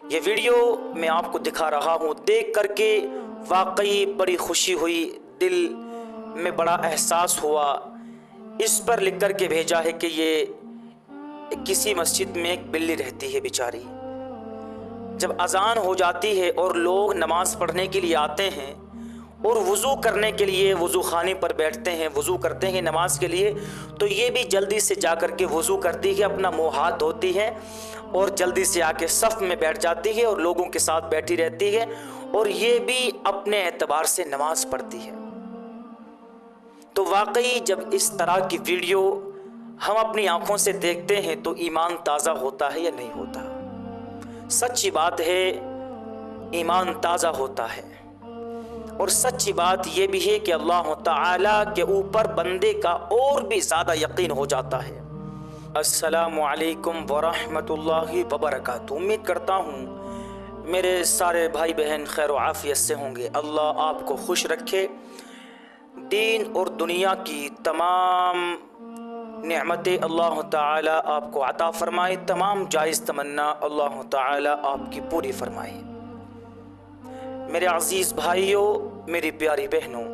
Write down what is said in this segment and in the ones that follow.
یہ ویڈیو میں آپ کو دکھا رہا ہوں، دیکھ کر کے واقعی بڑی خوشی ہوئی، دل میں بڑا احساس ہوا۔ اس پر لکھ کر کے بھیجا ہے کہ یہ کسی مسجد میں ایک بلی رہتی ہے بیچاری، جب اذان ہو جاتی ہے اور لوگ نماز پڑھنے کے لیے آتے ہیں اور وضو کرنے کے لیے وضو خانے پر بیٹھتے ہیں، وضو کرتے ہیں نماز کے لیے، تو یہ بھی جلدی سے جا کر کے وضو کرتی ہے، اپنا منہ ہاتھ دھوتی ہے اور جلدی سے آ کے صف میں بیٹھ جاتی ہے اور لوگوں کے ساتھ بیٹھی رہتی ہے، اور یہ بھی اپنے اعتبار سے نماز پڑھتی ہے۔ تو واقعی جب اس طرح کی ویڈیو ہم اپنی آنکھوں سے دیکھتے ہیں تو ایمان تازہ ہوتا ہے یا نہیں ہوتا؟ سچی بات ہے، ایمان تازہ ہوتا ہے، اور سچی بات یہ بھی ہے کہ اللہ تعالیٰ کے اوپر بندے کا اور بھی زیادہ یقین ہو جاتا ہے۔ السلام علیکم ورحمۃ اللہ وبرکاتہ۔ امید کرتا ہوں میرے سارے بھائی بہن خیر و عافیت سے ہوں گے۔ اللہ آپ کو خوش رکھے، دین اور دنیا کی تمام نعمتیں اللہ تعالیٰ آپ کو عطا فرمائے، تمام جائز تمنا اللہ تعالیٰ آپ کی پوری فرمائے۔ میرے عزیز بھائیوں، میری پیاری بہنوں،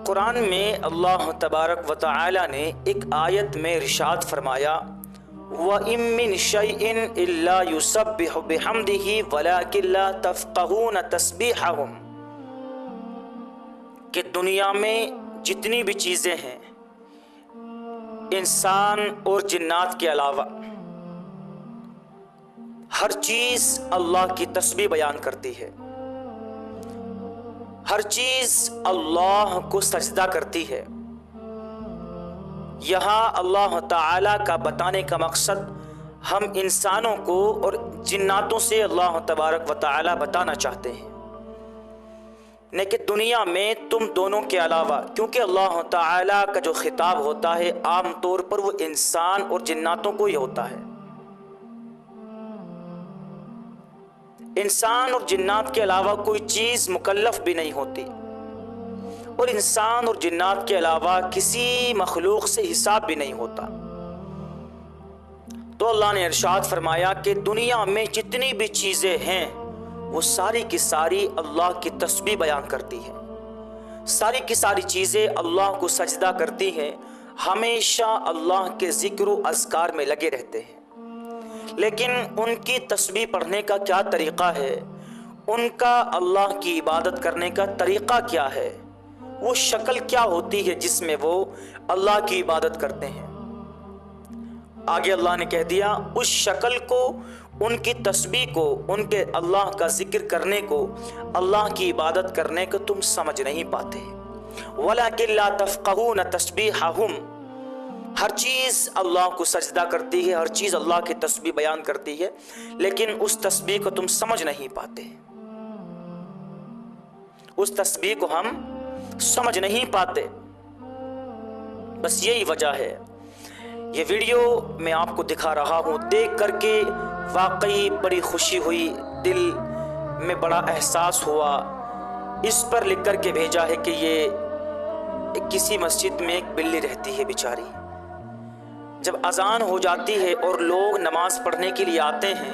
قرآن میں اللہ تبارک و تعالیٰ نے ایک آیت میں ارشاد فرمایا وَإِن مِّن شَيْءٍ إِلَّا يُسَبِّحُ بِحَمْدِهِ وَلَكِن لَّا تَفْقَهُونَ تَسْبِيحَهُمْ، کہ دنیا میں جتنی بھی چیزیں ہیں، انسان اور جنات کے علاوہ ہر چیز اللہ کی تسبیح بیان کرتی ہے، ہر چیز اللہ کو سجدہ کرتی ہے۔ یہاں اللہ تعالیٰ کا بتانے کا مقصد ہم انسانوں کو اور جناتوں سے اللہ تبارک و تعالیٰ بتانا چاہتے ہیں کہ دنیا میں تم دونوں کے علاوہ، کیونکہ اللہ تعالیٰ کا جو خطاب ہوتا ہے عام طور پر وہ انسان اور جناتوں کو ہی ہوتا ہے۔ انسان اور جنات کے علاوہ کوئی چیز مکلف بھی نہیں ہوتی، اور انسان اور جنات کے علاوہ کسی مخلوق سے حساب بھی نہیں ہوتا۔ تو اللہ نے ارشاد فرمایا کہ دنیا میں جتنی بھی چیزیں ہیں وہ ساری کی ساری اللہ کی تسبیح بیان کرتی ہیں، ساری کی ساری چیزیں اللہ کو سجدہ کرتی ہیں، ہمیشہ اللہ کے ذکر و اذکار میں لگے رہتے ہیں۔ لیکن ان کی تسبیح پڑھنے کا کیا طریقہ ہے، ان کا اللہ کی عبادت کرنے کا طریقہ کیا ہے، وہ شکل کیا ہوتی ہے جس میں وہ اللہ کی عبادت کرتے ہیں؟ آگے اللہ نے کہہ دیا اس شکل کو، ان کی تسبیح کو، ان کے اللہ کا ذکر کرنے کو، اللہ کی عبادت کرنے کو تم سمجھ نہیں پاتے۔ وَلَكِن لَّا تَفْقَهُونَ تَسْبِيحَهُمْ، ہر چیز اللہ کو سجدہ کرتی ہے، ہر چیز اللہ کی تسبیح بیان کرتی ہے، لیکن اس تسبیح کو تم سمجھ نہیں پاتے، اس تسبیح کو ہم سمجھ نہیں پاتے۔ بس یہی وجہ ہے۔ یہ ویڈیو میں آپ کو دکھا رہا ہوں، دیکھ کر کے واقعی بڑی خوشی ہوئی، دل میں بڑا احساس ہوا۔ اس پر لکھ کر کے بھیجا ہے کہ یہ کسی مسجد میں ایک بلی رہتی ہے بیچاری، جب اذان ہو جاتی ہے اور لوگ نماز پڑھنے کے لیے آتے ہیں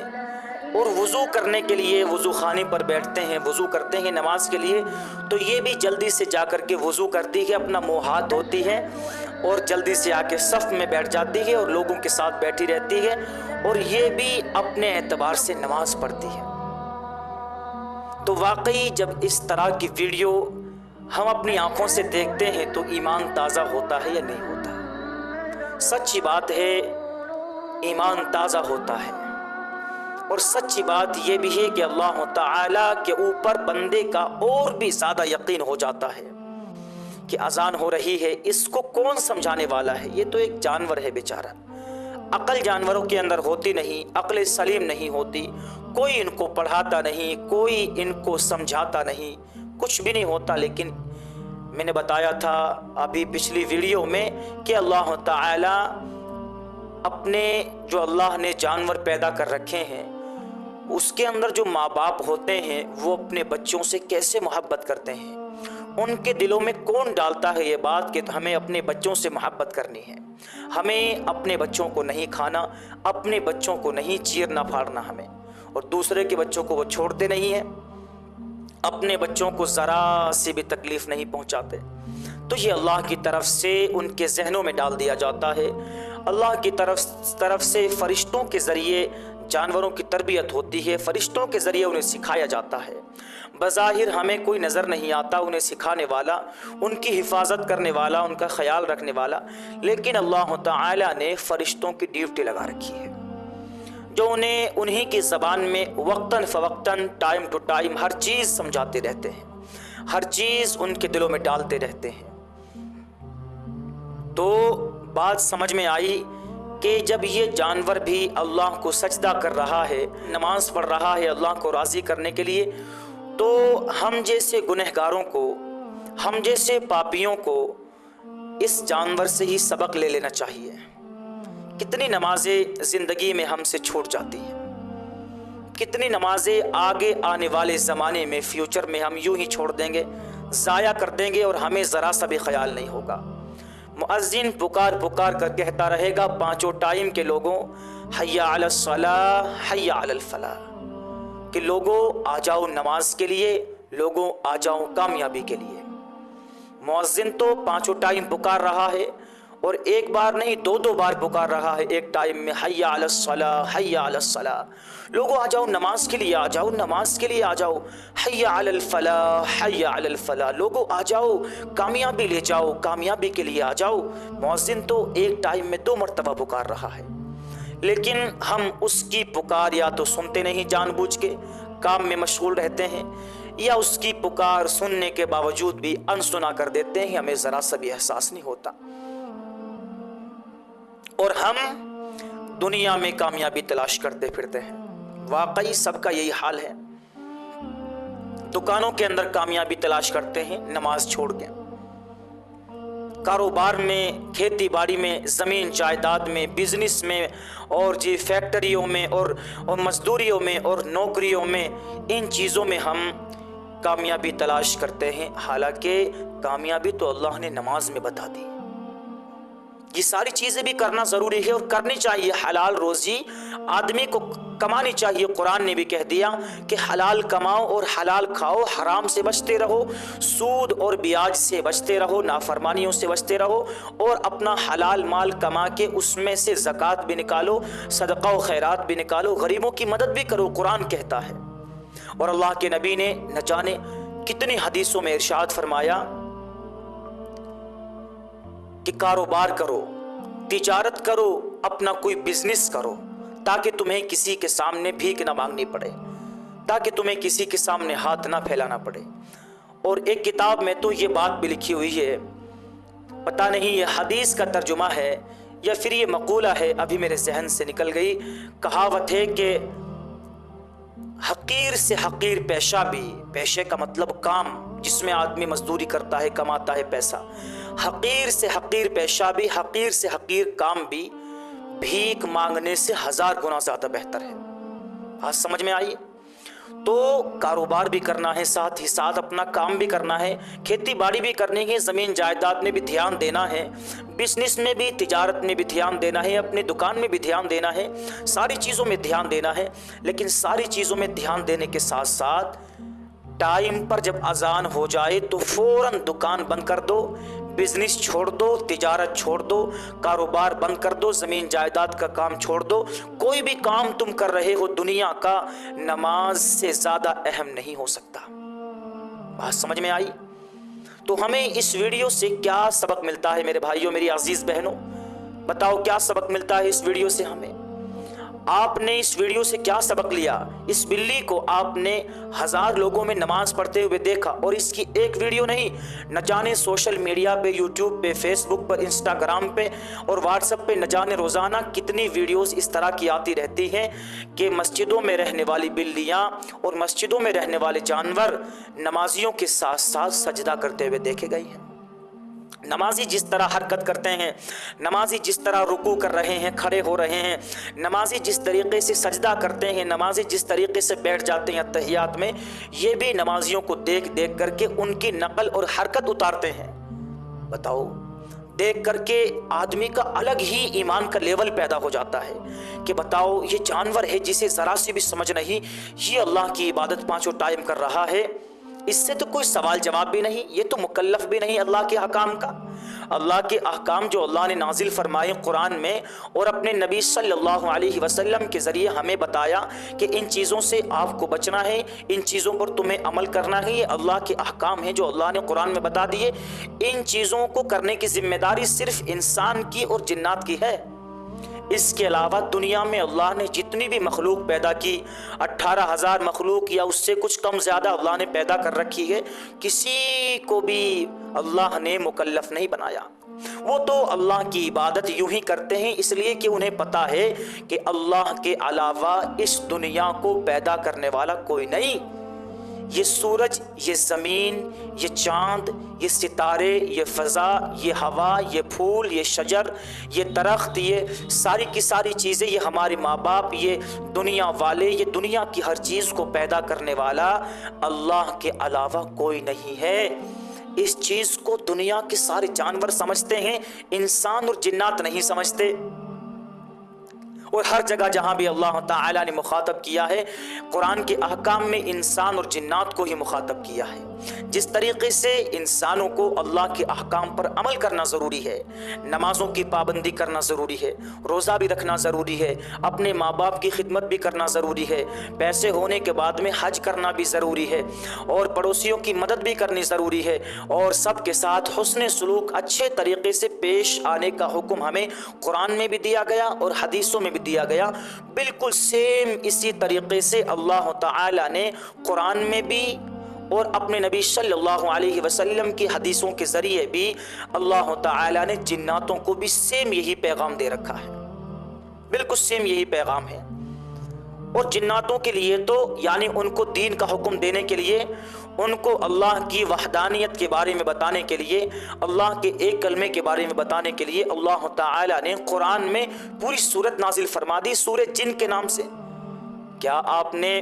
اور وضو کرنے کے لیے وضو خانے پر بیٹھتے ہیں، وضو کرتے ہیں نماز کے لیے، تو یہ بھی جلدی سے جا کر کے وضو کرتی ہے، اپنا منہ ہاتھ دھوتی ہے اور جلدی سے آ کے صف میں بیٹھ جاتی ہے اور لوگوں کے ساتھ بیٹھی رہتی ہے، اور یہ بھی اپنے اعتبار سے نماز پڑھتی ہے۔ تو واقعی جب اس طرح کی ویڈیو ہم اپنی آنکھوں سے دیکھتے ہیں تو ایمان تازہ ہوتا ہے یا نہیں ہوتا؟ سچی بات ہے، ایمان تازہ ہوتا ہے، اور سچی بات یہ بھی ہے کہ اللہ تعالیٰ کے اوپر بندے کا اور بھی زیادہ یقین ہو جاتا ہے کہ اذان ہو رہی ہے، اس کو کون سمجھانے والا ہے؟ یہ تو ایک جانور ہے بیچارہ، عقل جانوروں کے اندر ہوتی نہیں، عقل سلیم نہیں ہوتی، کوئی ان کو پڑھاتا نہیں، کوئی ان کو سمجھاتا نہیں، کچھ بھی نہیں ہوتا۔ لیکن میں نے بتایا تھا ابھی پچھلی ویڈیو میں کہ اللہ تعالیٰ اپنے جو اللہ نے جانور پیدا کر رکھے ہیں اس کے اندر جو ماں باپ ہوتے ہیں وہ اپنے بچوں سے کیسے محبت کرتے ہیں، ان کے دلوں میں کون ڈالتا ہے یہ بات کہ ہمیں اپنے بچوں سے محبت کرنی ہے؟ ہمیں اپنے بچوں کو نہیں کھانا، اپنے بچوں کو نہیں چیرنا پھاڑنا ہمیں، اور دوسرے کے بچوں کو وہ چھوڑتے نہیں ہیں، اپنے بچوں کو ذرا سی بھی تکلیف نہیں پہنچاتے۔ تو یہ اللہ کی طرف سے ان کے ذہنوں میں ڈال دیا جاتا ہے۔ اللہ کی طرف سے فرشتوں کے ذریعے جانوروں کی تربیت ہوتی ہے، فرشتوں کے ذریعے انہیں سکھایا جاتا ہے۔ بظاہر ہمیں کوئی نظر نہیں آتا انہیں سکھانے والا، ان کی حفاظت کرنے والا، ان کا خیال رکھنے والا، لیکن اللہ تعالیٰ نے فرشتوں کی ڈیوٹی لگا رکھی ہے جو انہی کی زبان میں وقتاً فوقتاً، ٹائم ٹو ٹائم ہر چیز سمجھاتے رہتے ہیں، ہر چیز ان کے دلوں میں ڈالتے رہتے ہیں۔ تو بات سمجھ میں آئی کہ جب یہ جانور بھی اللہ کو سجدہ کر رہا ہے، نماز پڑھ رہا ہے اللہ کو راضی کرنے کے لیے، تو ہم جیسے گنہگاروں کو، ہم جیسے پاپیوں کو اس جانور سے ہی سبق لے لینا چاہیے۔ کتنی نمازیں زندگی میں ہم سے چھوٹ جاتی ہیں، کتنی نمازیں آگے آنے والے زمانے میں، فیوچر میں ہم یوں ہی چھوڑ دیں گے، ضائع کر دیں گے، اور ہمیں ذرا سا بھی خیال نہیں ہوگا۔ مؤذن پکار کر کہتا رہے گا پانچوں ٹائم کے لوگوں، حی علی الصلاۃ حی علی الفلاح، کہ لوگوں آ جاؤ نماز کے لیے، لوگوں آ جاؤ کامیابی کے لیے۔ مؤذن تو پانچوں ٹائم پکار رہا ہے، اور ایک بار نہیں دو بار پکار رہا ہے ایک ٹائم میں، حی علی الصلاۃ حی علی الصلاۃ، لوگوں آ جاؤ نماز کے لیے، آ جاؤ نماز کے لیے، آ جاؤ حی علی الفلاح حی علی الفلاح، لوگوں آ جاؤ کامیابی لے جاؤ، کامیابی کے لیے آ جاؤ۔ مؤذن تو ایک ٹائم میں 2 مرتبہ پکار رہا ہے، لیکن ہم اس کی پکار یا تو سنتے نہیں جان بوجھ کے، کام میں مشغول رہتے ہیں، یا اس کی پکار سننے کے باوجود بھی انسنا کر دیتے ہیں، ہمیں ذرا سا بھی احساس نہیں ہوتا، اور ہم دنیا میں کامیابی تلاش کرتے پھرتے ہیں۔ واقعی سب کا یہی حال ہے، دکانوں کے اندر کامیابی تلاش کرتے ہیں نماز چھوڑ کے، کاروبار میں، کھیتی باڑی میں، زمین جائیداد میں، بزنس میں، اور فیکٹریوں میں، اور مزدوریوں میں، اور نوکریوں میں، ان چیزوں میں ہم کامیابی تلاش کرتے ہیں، حالانکہ کامیابی تو اللہ نے نماز میں بتا دی۔ یہ ساری چیزیں بھی کرنا ضروری ہے اور کرنی چاہیے، حلال روزی آدمی کو کمانی چاہیے۔ قرآن نے بھی کہہ دیا کہ حلال کماؤ اور حلال کھاؤ، حرام سے بچتے رہو، سود اور بیاج سے بچتے رہو، نافرمانیوں سے بچتے رہو، اور اپنا حلال مال کما کے اس میں سے زکوٰۃ بھی نکالو، صدقہ و خیرات بھی نکالو، غریبوں کی مدد بھی کرو، قرآن کہتا ہے۔ اور اللہ کے نبی نے نہ جانے کتنی حدیثوں میں ارشاد فرمایا کہ کاروبار کرو، تجارت کرو، اپنا کوئی بزنس کرو، تاکہ تمہیں کسی کے سامنے بھیک نہ مانگنی پڑے، تاکہ تمہیں کسی کے سامنے ہاتھ نہ پھیلانا پڑے۔ اور ایک کتاب میں تو یہ بات بھی لکھی ہوئی ہے، پتہ نہیں یہ حدیث کا ترجمہ ہے یا پھر یہ مقولہ ہے، ابھی میرے ذہن سے نکل گئی، کہاوت ہے کہ حقیر سے حقیر پیشہ بھی، پیشے کا مطلب کام جس میں آدمی مزدوری کرتا ہے، کماتا ہے پیسہ، حقیر سے حقیر پیشہ بھی، حقیر سے حقیر کام بھی، بھیک مانگنے سے 1000 گنا زیادہ بہتر ہے۔ بات سمجھ میں آئی؟ تو کاروبار بھی کرنا ہے، ساتھ ہی ساتھ اپنا کام بھی کرنا ہے، کھیتی باڑی بھی کرنی ہے، زمین جائیداد میں بھی دھیان دینا ہے، بزنس میں بھی، تجارت میں بھی دھیان دینا ہے، اپنی دکان میں بھی دھیان دینا ہے، ساری چیزوں میں دھیان دینا ہے۔ لیکن ساری چیزوں میں دھیان دینے کے ساتھ ساتھ ٹائم پر جب اذان ہو جائے تو فوراً دکان بند کر دو، بزنس چھوڑ دو، تجارت چھوڑ دو، کاروبار بند کر دو، زمین جائیداد کا کام چھوڑ دو، کوئی بھی کام تم کر رہے ہو دنیا کا نماز سے زیادہ اہم نہیں ہو سکتا۔ بات سمجھ میں آئی؟ تو ہمیں اس ویڈیو سے کیا سبق ملتا ہے میرے بھائیوں، میری عزیز بہنوں؟ بتاؤ کیا سبق ملتا ہے اس ویڈیو سے ہمیں؟ آپ نے اس ویڈیو سے کیا سبق لیا؟ اس بلی کو آپ نے 1000 لوگوں میں نماز پڑھتے ہوئے دیکھا، اور اس کی ایک ویڈیو نہیں، نہ جانے سوشل میڈیا پہ، یوٹیوب پہ، فیس بک پر، انسٹاگرام پہ اور واٹس ایپ پہ نہ جانے روزانہ کتنی ویڈیوز اس طرح کی آتی رہتی ہیں کہ مسجدوں میں رہنے والی بلیاں اور مسجدوں میں رہنے والے جانور نمازیوں کے ساتھ ساتھ سجدہ کرتے ہوئے دیکھے گئے ہیں۔ نمازی جس طرح حرکت کرتے ہیں، نمازی جس طرح رکوع کر رہے ہیں، کھڑے ہو رہے ہیں، نمازی جس طریقے سے سجدہ کرتے ہیں، نمازی جس طریقے سے بیٹھ جاتے ہیں تحیات میں، یہ بھی نمازیوں کو دیکھ دیکھ کر کے ان کی نقل اور حرکت اتارتے ہیں۔ بتاؤ دیکھ کر کے آدمی کا الگ ہی ایمان کا لیول پیدا ہو جاتا ہے کہ بتاؤ یہ جانور ہے جسے ذرا سی بھی سمجھ نہیں، یہ اللہ کی عبادت پانچوں ٹائم کر رہا ہے، اس سے تو کوئی سوال جواب بھی نہیں، یہ تو مکلف بھی نہیں اللہ کے احکام کا۔ اللہ کے احکام جو اللہ نے نازل فرمائے قرآن میں اور اپنے نبی صلی اللہ علیہ وسلم کے ذریعے ہمیں بتایا کہ ان چیزوں سے آپ کو بچنا ہے، ان چیزوں پر تمہیں عمل کرنا ہے، یہ اللہ کے احکام ہیں جو اللہ نے قرآن میں بتا دیے۔ ان چیزوں کو کرنے کی ذمہ داری صرف انسان کی اور جنات کی ہے۔ اس کے علاوہ دنیا میں اللہ نے جتنی بھی مخلوق پیدا کی، 18,000 مخلوق یا اس سے کچھ کم زیادہ اللہ نے پیدا کر رکھی ہے، کسی کو بھی اللہ نے مکلف نہیں بنایا۔ وہ تو اللہ کی عبادت یوں ہی کرتے ہیں اس لیے کہ انہیں پتا ہے کہ اللہ کے علاوہ اس دنیا کو پیدا کرنے والا کوئی نہیں۔ یہ سورج، یہ زمین، یہ چاند، یہ ستارے، یہ فضا، یہ ہوا، یہ پھول، یہ شجر، یہ درخت، یہ ساری کی ساری چیزیں، یہ ہمارے ماں باپ، یہ دنیا والے، یہ دنیا کی ہر چیز کو پیدا کرنے والا اللہ کے علاوہ کوئی نہیں ہے۔ اس چیز کو دنیا کے سارے جانور سمجھتے ہیں، انسان اور جنات نہیں سمجھتے۔ اور ہر جگہ جہاں بھی اللہ تعالیٰ نے مخاطب کیا ہے قرآن کے احکام میں انسان اور جنات کو ہی مخاطب کیا ہے۔ جس طریقے سے انسانوں کو اللہ کے احکام پر عمل کرنا ضروری ہے، نمازوں کی پابندی کرنا ضروری ہے، روزہ بھی رکھنا ضروری ہے، اپنے ماں باپ کی خدمت بھی کرنا ضروری ہے، پیسے ہونے کے بعد میں حج کرنا بھی ضروری ہے، اور پڑوسیوں کی مدد بھی کرنی ضروری ہے، اور سب کے ساتھ حسن سلوک اچھے طریقے سے پیش آنے کا حکم ہمیں قرآن میں بھی دیا گیا اور حدیثوں میں بھی دیا گیا۔ بالکل سیم اسی طریقے سے اللہ تعالیٰ نے قرآن میں بھی اور اپنے نبی صلی اللہ علیہ وسلم کی حدیثوں کے ذریعے بھی اللہ تعالیٰ نے جناتوں کو بھی سیم یہی پیغام دے رکھا ہے، بالکل سیم یہی پیغام ہے۔ اور جناتوں کے لیے تو یعنی ان کو دین کا حکم دینے کے لیے، ان کو اللہ کی وحدانیت کے بارے میں بتانے کے لیے، اللہ کے ایک کلمے کے بارے میں بتانے کے لیے اللہ تعالیٰ نے قرآن میں پوری سورت نازل فرما دی سورہ جن کے نام سے۔ کیا آپ نے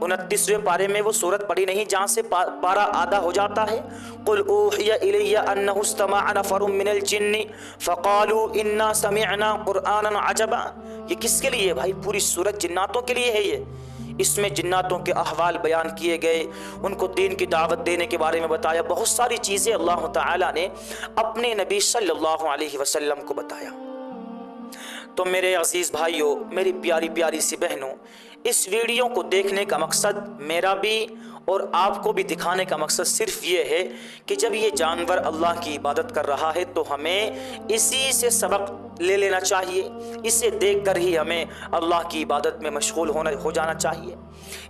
29ویں پارے میں وہ سورت پڑھی نہیں جہاں سے پارہ آدھا ہو جاتا ہے؟ قُلْ أُوحِيَ إِلَيَّ أَنَّهُ اسْتَمَعَ نَفَرٌ مِّنَ الْجِنِّ فَقَالُوا إِنَّا سَمِعْنَا قُرْآنًا عَجَبًا۔ یہ کس کے لیے بھائی؟ پوری سورت جناتوں کے لیے ہے۔ یہ اس میں جناتوں کے احوال بیان کیے گئے، ان کو دین کی دعوت دینے کے بارے میں بتایا، بہت ساری چیزیں اللہ تعالیٰ نے اپنے نبی صلی اللہ علیہ وسلم کو بتایا۔ تو میرے عزیز بھائیوں، میری پیاری پیاری سی بہنوں، اس ویڈیو کو دیکھنے کا مقصد میرا بھی اور آپ کو بھی دکھانے کا مقصد صرف یہ ہے کہ جب یہ جانور اللہ کی عبادت کر رہا ہے تو ہمیں اسی سے سبق لے لینا چاہیے، اسے دیکھ کر ہی ہمیں اللہ کی عبادت میں مشغول ہو جانا چاہیے،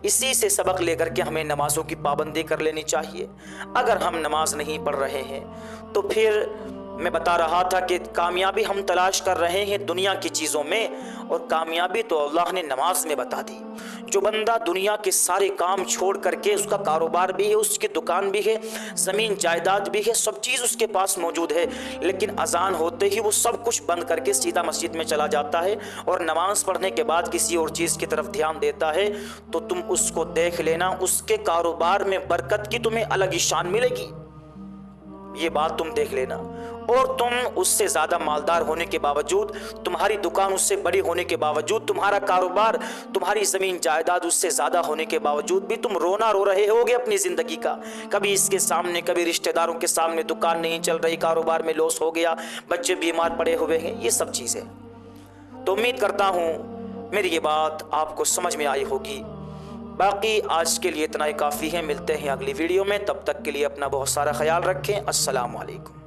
اسی سے سبق لے کر کے ہمیں نمازوں کی پابندی کر لینی چاہیے۔ اگر ہم نماز نہیں پڑھ رہے ہیں تو پھر میں بتا رہا تھا کہ کامیابی ہم تلاش کر رہے ہیں دنیا کی چیزوں میں، اور کامیابی تو اللہ نے نماز میں بتا دی۔ جو بندہ دنیا کے سارے کام چھوڑ کر کے، اس کا کاروبار بھی ہے، اس کی دکان بھی ہے، زمین جائیداد بھی ہے، سب چیز اس کے پاس موجود ہے، لیکن اذان ہوتے ہی وہ سب کچھ بند کر کے سیدھا مسجد میں چلا جاتا ہے اور نماز پڑھنے کے بعد کسی اور چیز کی طرف دھیان دیتا ہے، تو تم اس کو دیکھ لینا، اس کے کاروبار میں برکت کی تمہیں الگ ہی شان ملے گی، یہ بات تم دیکھ لینا۔ اور تم اس سے زیادہ مالدار ہونے کے باوجود، تمہاری دکان اس سے بڑی ہونے کے باوجود، تمہارا کاروبار، تمہاری زمین جائیداد اس سے زیادہ ہونے کے باوجود بھی تم رونا رو رہے ہوگے اپنی زندگی کا، کبھی اس کے سامنے، کبھی رشتہ داروں کے سامنے دکان نہیں چل رہی، کاروبار میں لاس ہو گیا، بچے بیمار پڑے ہوئے ہیں، یہ سب چیزیں۔ تو امید کرتا ہوں میری یہ بات آپ کو سمجھ میں آئی ہوگی۔ باقی آج کے لیے اتنا ہی کافی ہے، ملتے ہیں اگلی ویڈیو میں، تب تک کے لیے اپنا بہت سارا خیال رکھیں۔ السلام علیکم۔